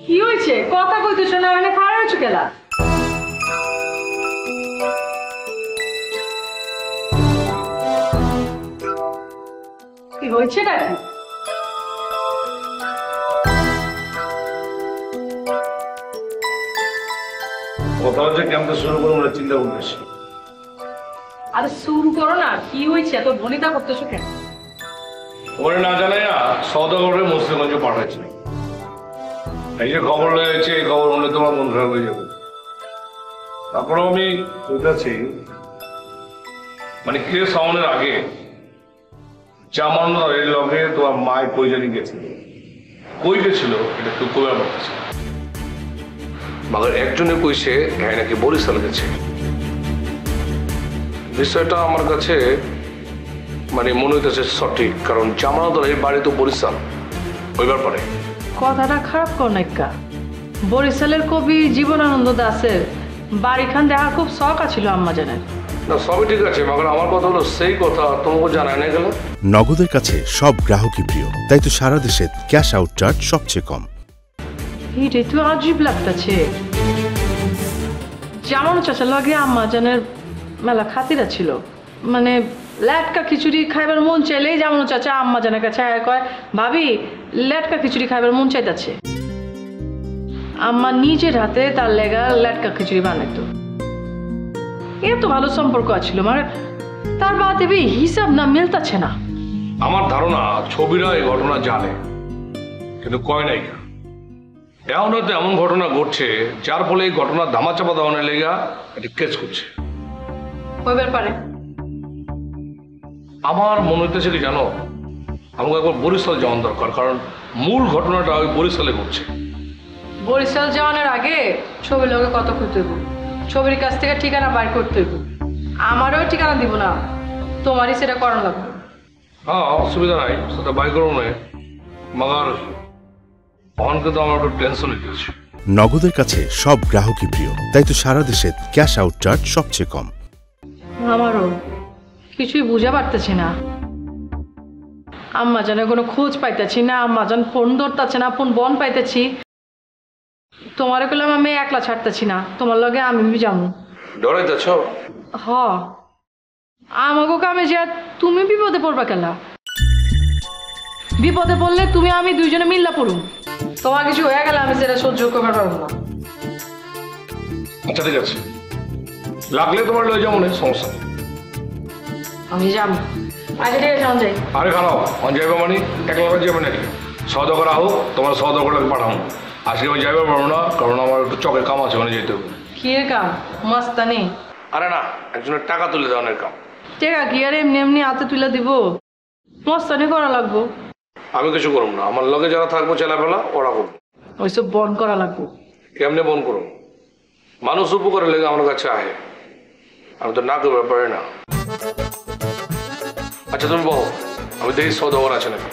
কি হয়েছে? কথা কইতেছ না, মানে খারাপ হয়েছে কেলা? কি হয়েছে নাকি? কথা হচ্ছে কেমন শুরু করবো না চিন্তা করতেছি। আরে শুরু করো না, কি হয়েছে? এত ভনিতা করতেছো কেন? ওরে না জানাই না সৌদাগরের মুসলিমগঞ্জে পাঠাচ্ছি। এই যে খবর রয়েছে, এই খবর হলে তোমার মন খারাপ হয়ে যাবে। তারপরে আমি বুঝতেছি মানে কেস সামনের আগে জামানের লগে তোমার মায় কই জানি গেছিল, কই গেছিল এটা কেউ কবে করতেছে। মাগর একজনে কইছে হ্যাঁ নাকি বরিশাল গেছে। বিষয়টা আমার কাছে মানে মনে হইতেছে সঠিক, কারণ জামানতরের বাড়ি তো বরিশাল, ওইবার পরে কথাটা খারাপ কর নাইকা। বরিশালের কবি জীবনানন্দ দাসের বাড়িখান দেখার খুব শখ আছিল আম্মা জানের। না সবই ঠিক আছে, মাগর আমার কথা হলো সেই কথা তোমাকে জানায় না গেল। নগদের কাছে সব গ্রাহকই প্রিয়, তাই তো সারা দেশে ক্যাশ আউট চার্জ সবচেয়ে কম। এটাই তো আজীব লাগতেছে। জামানো চাচা লগে আম্মা জানের মেলা খাতিরা ছিল, মানে লেটকা খিচুড়ি খাইবার মন চাইলেই জামানো চাচা আম্মা জানের কাছে আয় কয়, ভাবি লেটকা খিচুড়ি খাইবার মন চাইতেছে। আম্মা নিজের হাতে তার লেগা লেটকা খিচুড়ি বানাইতো। এত ভালো সম্পর্ক আছিল, মানে তার বাদে হিসাব না মিলতাছে না। আমার ধারণা ছবিরা এই ঘটনা জানে কিন্তু কয় নাই। এমন হয়তো এমন ঘটনা ঘটছে যার ফলে এই ঘটনা ধামাচাপা দেওয়ানোর লেগা এটা কেস করছে। ওই ব্যাপারে আমার মনে হইতেছে কি জানো, আমাকে একবার বরিশাল যাওয়ার দরকার, কারণ মূল ঘটনাটা ওই বরিশালে ঘটছে। বরিশাল যাওয়ানোর আগে ছবির লগে কথা করতে হইব, ছবির কাছ থেকে ঠিকানা বাইর করতে হইব। আমারও ঠিকানা দিব না, তোমারই সেটা করানো লাগবে। হ্যাঁ অসুবিধা নাই, সেটা বাই করবো না, মাগার অনকে তো আমার একটু টেনশন হইতেছে। নগদের কাছে সব গ্রাহকই প্রিয়, তাই তো সারা দেশে ক্যাশ আউট চার্জ সবচেয়ে কম। আমারও কিছুই বুঝা পারতেছি না। আম্মা জানের কোনো খোঁজ পাইতেছি না, আম্মা জান ফোন ধরতেছে না, ফোন বন পাইতেছি। তোমারে কইলাম আমি একলা ছাড়তেছি না, তোমার লগে আমি যাবো। ডরাইতেছ? হ, আমাকে কামে যে তুমি বিপদে পড়বা কেলা? বিপদে পড়লে তুমি আমি দুইজনে মিল্লা পড়ুম। তোমার কিছু হয়ে গেলে আমি সেটা সহ্য করতে পারবো না। আচ্ছা ঠিক আছে, লাগলে তোমার লয়ে যাবো না, সমস্যা নেই। আমি যাবো। আচ্ছা ঠিক আছে, যাই। আরে খারাপ অন যাইবা মানে একলা যাবে নাকি? সৌদাগর হোক তোমার সৌদাগরটাকে পাঠাবো। আজকে আমি যাইবার পারবো না, কারণ আমার একটু চকের কাম আছে, ওখানে যেতে হবে। কি এর কাম? মাস্তানি? আরে না, একজনের টাকা তুলে দেওয়ার কাম। টেকা কি আর এমনি এমনি হাতে তুলে দিব? মস্তানি করা লাগবো। আমি কিছু করবো না, আমার লগে যারা থাকবো চেলাফেলা ওরা করবো। ওইসব বন করা লাগবো। কেমনে বন করবো? মানুষ উপকারের লেগে আমার কাছে আহে, আমি তো না করতে পারি না। আচ্ছা তুমি বলো, আমি দেখি সৌদাগর আছে নাকি।